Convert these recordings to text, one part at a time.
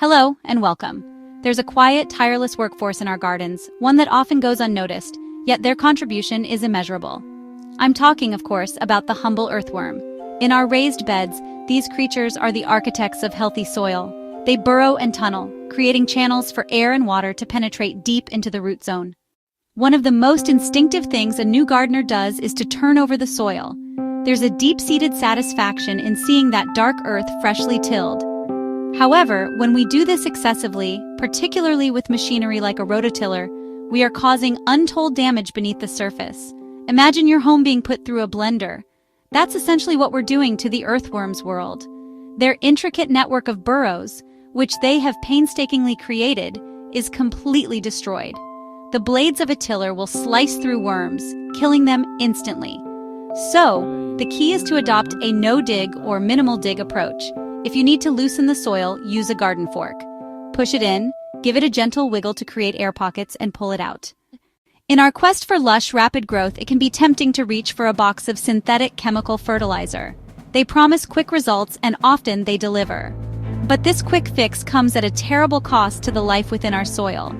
Hello and welcome. There's a quiet, tireless workforce in our gardens, one that often goes unnoticed, yet their contribution is immeasurable. I'm talking, of course, about the humble earthworm. In our raised beds, these creatures are the architects of healthy soil. They burrow and tunnel, creating channels for air and water to penetrate deep into the root zone. One of the most instinctive things a new gardener does is to turn over the soil. There's a deep-seated satisfaction in seeing that dark earth freshly tilled. However, when we do this excessively, particularly with machinery like a rototiller, we are causing untold damage beneath the surface. Imagine your home being put through a blender. That's essentially what we're doing to the earthworm's world. Their intricate network of burrows, which they have painstakingly created, is completely destroyed. The blades of a tiller will slice through worms, killing them instantly. So, the key is to adopt a no-dig or minimal-dig approach. If you need to loosen the soil, use a garden fork. Push it in, give it a gentle wiggle to create air pockets, and pull it out. In our quest for lush, rapid growth, it can be tempting to reach for a box of synthetic chemical fertilizer. They promise quick results, and often they deliver. But this quick fix comes at a terrible cost to the life within our soil.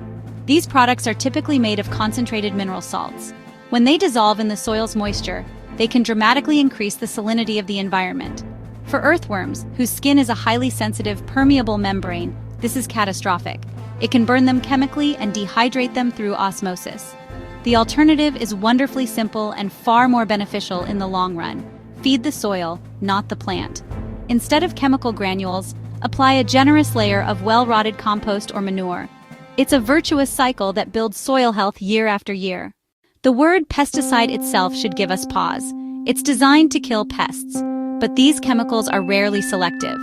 These products are typically made of concentrated mineral salts. When they dissolve in the soil's moisture, they can dramatically increase the salinity of the environment. For earthworms, whose skin is a highly sensitive, permeable membrane, this is catastrophic. It can burn them chemically and dehydrate them through osmosis. The alternative is wonderfully simple and far more beneficial in the long run. Feed the soil, not the plant. Instead of chemical granules, apply a generous layer of well-rotted compost or manure. It's a virtuous cycle that builds soil health year after year. The word pesticide itself should give us pause. It's designed to kill pests. But these chemicals are rarely selective.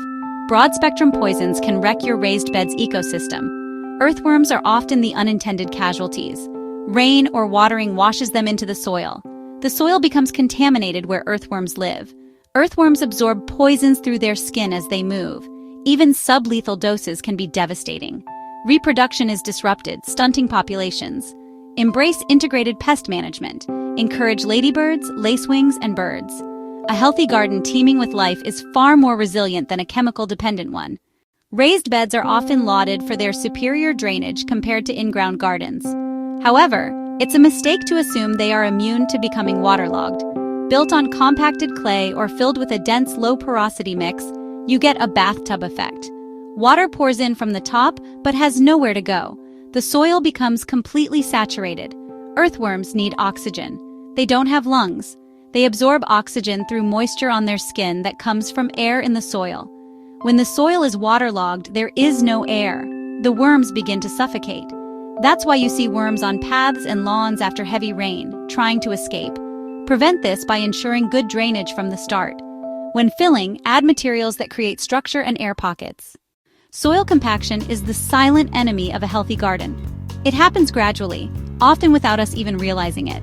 Broad-spectrum poisons can wreck your raised bed's ecosystem. Earthworms are often the unintended casualties. Rain or watering washes them into the soil. The soil becomes contaminated where earthworms live. Earthworms absorb poisons through their skin as they move. Even sublethal doses can be devastating. Reproduction is disrupted, stunting populations. Embrace integrated pest management. Encourage ladybirds, lacewings, and birds. A healthy garden teeming with life is far more resilient than a chemical-dependent one. Raised beds are often lauded for their superior drainage compared to in-ground gardens. However, it's a mistake to assume they are immune to becoming waterlogged. Built on compacted clay or filled with a dense, low-porosity mix, you get a bathtub effect. Water pours in from the top, but has nowhere to go. The soil becomes completely saturated. Earthworms need oxygen. They don't have lungs. They absorb oxygen through moisture on their skin that comes from air in the soil. When the soil is waterlogged, there is no air. The worms begin to suffocate. That's why you see worms on paths and lawns after heavy rain, trying to escape. Prevent this by ensuring good drainage from the start. When filling, add materials that create structure and air pockets. Soil compaction is the silent enemy of a healthy garden. It happens gradually, often without us even realizing it.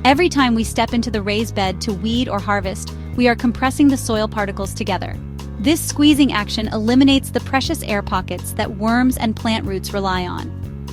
Every time we step into the raised bed to weed or harvest, we are compressing the soil particles together. This squeezing action eliminates the precious air pockets that worms and plant roots rely on.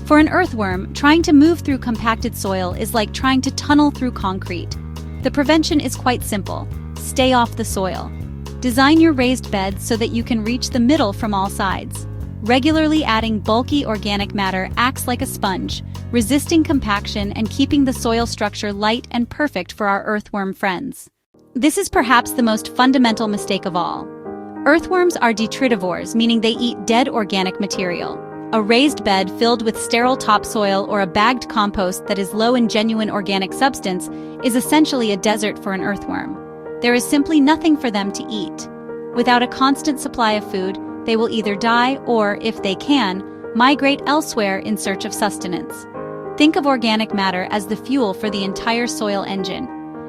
For an earthworm, trying to move through compacted soil is like trying to tunnel through concrete. The prevention is quite simple. Stay off the soil. Design your raised bed so that you can reach the middle from all sides. Regularly adding bulky organic matter acts like a sponge, resisting compaction and keeping the soil structure light and perfect for our earthworm friends. This is perhaps the most fundamental mistake of all. Earthworms are detritivores, meaning they eat dead organic material. A raised bed filled with sterile topsoil or a bagged compost that is low in genuine organic substance is essentially a desert for an earthworm. There is simply nothing for them to eat. Without a constant supply of food, they will either die or, if they can, migrate elsewhere in search of sustenance. Think of organic matter as the fuel for the entire soil engine.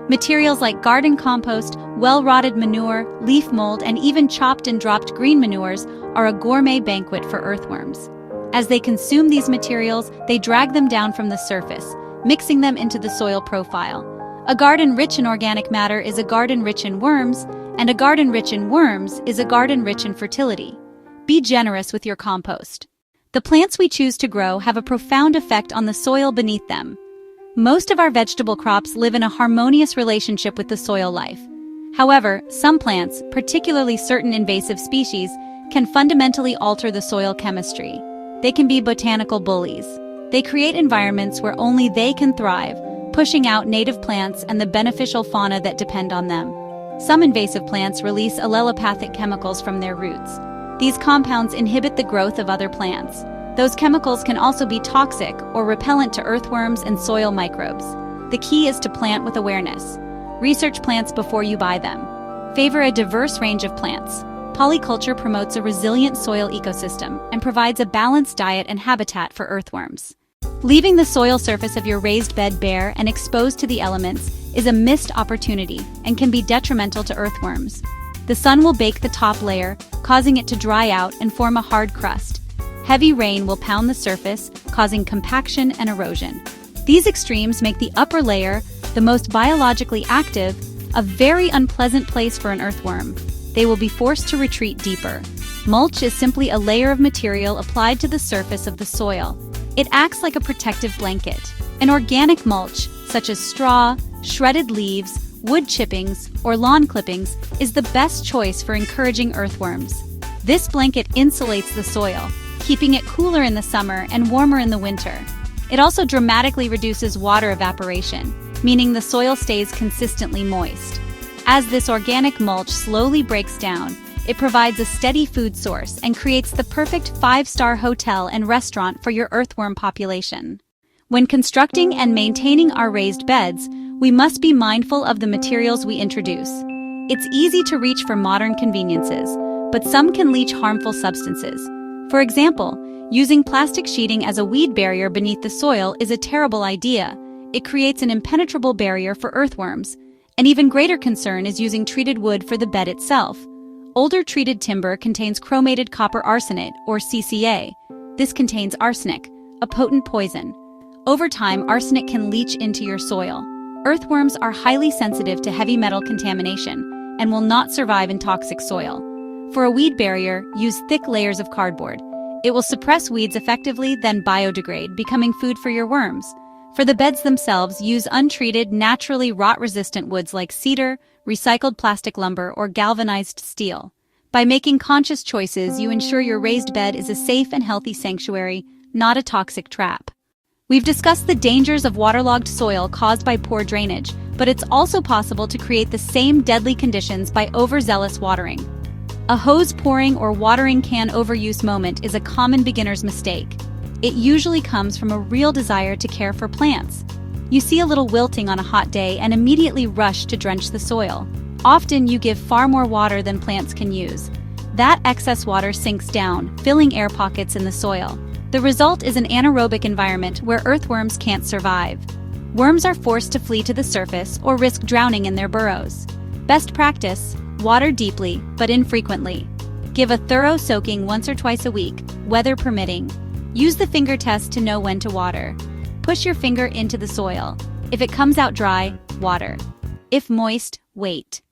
Materials like garden compost, well-rotted manure, leaf mold, and even chopped and dropped green manures are a gourmet banquet for earthworms. As they consume these materials, they drag them down from the surface, mixing them into the soil profile. A garden rich in organic matter is a garden rich in worms, and a garden rich in worms is a garden rich in fertility. Be generous with your compost. The plants we choose to grow have a profound effect on the soil beneath them. Most of our vegetable crops live in a harmonious relationship with the soil life. However, some plants, particularly certain invasive species, can fundamentally alter the soil chemistry. They can be botanical bullies. They create environments where only they can thrive, pushing out native plants and the beneficial fauna that depend on them. Some invasive plants release allelopathic chemicals from their roots. These compounds inhibit the growth of other plants. Those chemicals can also be toxic or repellent to earthworms and soil microbes. The key is to plant with awareness. Research plants before you buy them. Favor a diverse range of plants. Polyculture promotes a resilient soil ecosystem and provides a balanced diet and habitat for earthworms. Leaving the soil surface of your raised bed bare and exposed to the elements is a missed opportunity and can be detrimental to earthworms. The sun will bake the top layer, causing it to dry out and form a hard crust. Heavy rain will pound the surface, causing compaction and erosion. These extremes make the upper layer, the most biologically active, a very unpleasant place for an earthworm. They will be forced to retreat deeper. Mulch is simply a layer of material applied to the surface of the soil. It acts like a protective blanket. An organic mulch, such as straw, shredded leaves, wood chippings, or lawn clippings, is the best choice for encouraging earthworms. This blanket insulates the soil, keeping it cooler in the summer and warmer in the winter. It also dramatically reduces water evaporation, meaning the soil stays consistently moist. As this organic mulch slowly breaks down, it provides a steady food source and creates the perfect 5-star hotel and restaurant for your earthworm population. When constructing and maintaining our raised beds, we must be mindful of the materials we introduce. It's easy to reach for modern conveniences, but some can leach harmful substances. For example, using plastic sheeting as a weed barrier beneath the soil is a terrible idea. It creates an impenetrable barrier for earthworms. An even greater concern is using treated wood for the bed itself. Older treated timber contains chromated copper arsenate, or CCA. This contains arsenic, a potent poison. Over time, arsenic can leach into your soil. Earthworms are highly sensitive to heavy metal contamination and will not survive in toxic soil. For a weed barrier, use thick layers of cardboard. It will suppress weeds effectively, then biodegrade, becoming food for your worms. For the beds themselves, use untreated, naturally rot-resistant woods like cedar, recycled plastic lumber, or galvanized steel. By making conscious choices, you ensure your raised bed is a safe and healthy sanctuary, not a toxic trap. We've discussed the dangers of waterlogged soil caused by poor drainage, but it's also possible to create the same deadly conditions by overzealous watering. A hose pouring or watering can overuse moment is a common beginner's mistake. It usually comes from a real desire to care for plants. You see a little wilting on a hot day and immediately rush to drench the soil. Often you give far more water than plants can use. That excess water sinks down, filling air pockets in the soil. The result is an anaerobic environment where earthworms can't survive. Worms are forced to flee to the surface or risk drowning in their burrows. Best practice: water deeply, but infrequently. Give a thorough soaking once or twice a week, weather permitting. Use the finger test to know when to water. Push your finger into the soil. If it comes out dry, water. If moist, wait.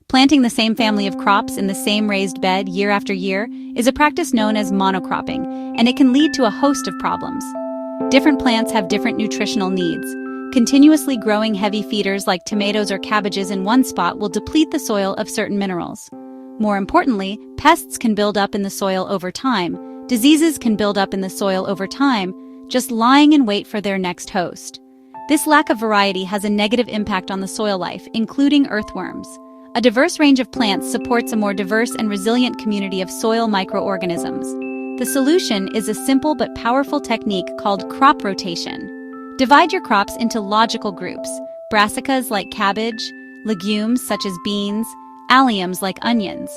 Planting the same family of crops in the same raised bed year after year is a practice known as monocropping, and it can lead to a host of problems. Different plants have different nutritional needs. Continuously growing heavy feeders like tomatoes or cabbages in one spot will deplete the soil of certain minerals. More importantly, pests can build up in the soil over time. Diseases can build up in the soil over time, just lying in wait for their next host. This lack of variety has a negative impact on the soil life, including earthworms. A diverse range of plants supports a more diverse and resilient community of soil microorganisms. The solution is a simple but powerful technique called crop rotation. Divide your crops into logical groups: brassicas like cabbage, legumes such as beans, alliums like onions.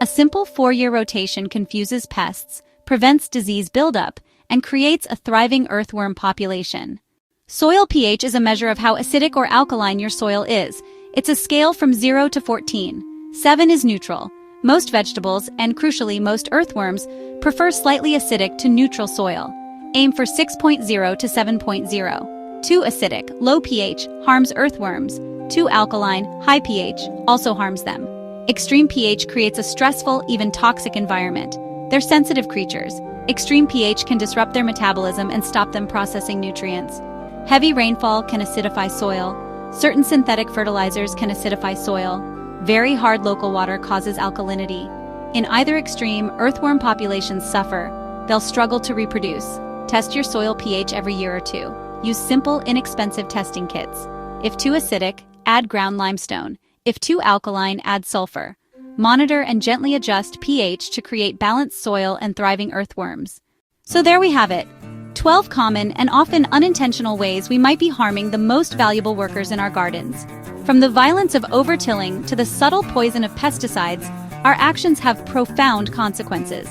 A simple 4-year rotation confuses pests, prevents disease buildup, and creates a thriving earthworm population. Soil pH is a measure of how acidic or alkaline your soil is. It's a scale from 0 to 14. 7 is neutral. Most vegetables, and crucially most earthworms, prefer slightly acidic to neutral soil. Aim for 6.0 to 7.0. Too acidic, low pH, harms earthworms. Too alkaline, high pH, also harms them. Extreme pH creates a stressful, even toxic environment. They're sensitive creatures. Extreme pH can disrupt their metabolism and stop them processing nutrients. Heavy rainfall can acidify soil. Certain synthetic fertilizers can acidify soil. Very hard local water causes alkalinity. In either extreme, earthworm populations suffer. They'll struggle to reproduce. Test your soil pH every year or two. Use simple, inexpensive testing kits. If too acidic, add ground limestone. If too alkaline, add sulfur. Monitor and gently adjust pH to create balanced soil and thriving earthworms. So there we have it. 12 common and often unintentional ways we might be harming the most valuable workers in our gardens. From the violence of overtilling to the subtle poison of pesticides, our actions have profound consequences.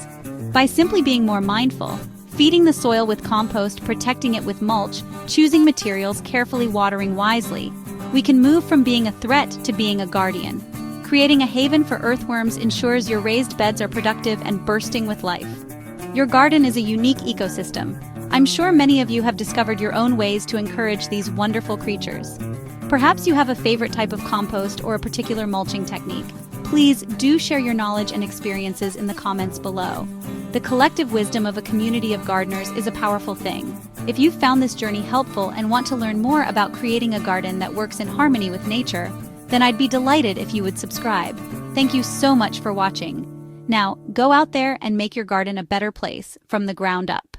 By simply being more mindful, feeding the soil with compost, protecting it with mulch, choosing materials, carefully watering wisely, we can move from being a threat to being a guardian. Creating a haven for earthworms ensures your raised beds are productive and bursting with life. Your garden is a unique ecosystem. I'm sure many of you have discovered your own ways to encourage these wonderful creatures. Perhaps you have a favorite type of compost or a particular mulching technique. Please do share your knowledge and experiences in the comments below. The collective wisdom of a community of gardeners is a powerful thing. If you found this journey helpful and want to learn more about creating a garden that works in harmony with nature, then I'd be delighted if you would subscribe. Thank you so much for watching. Now, go out there and make your garden a better place from the ground up.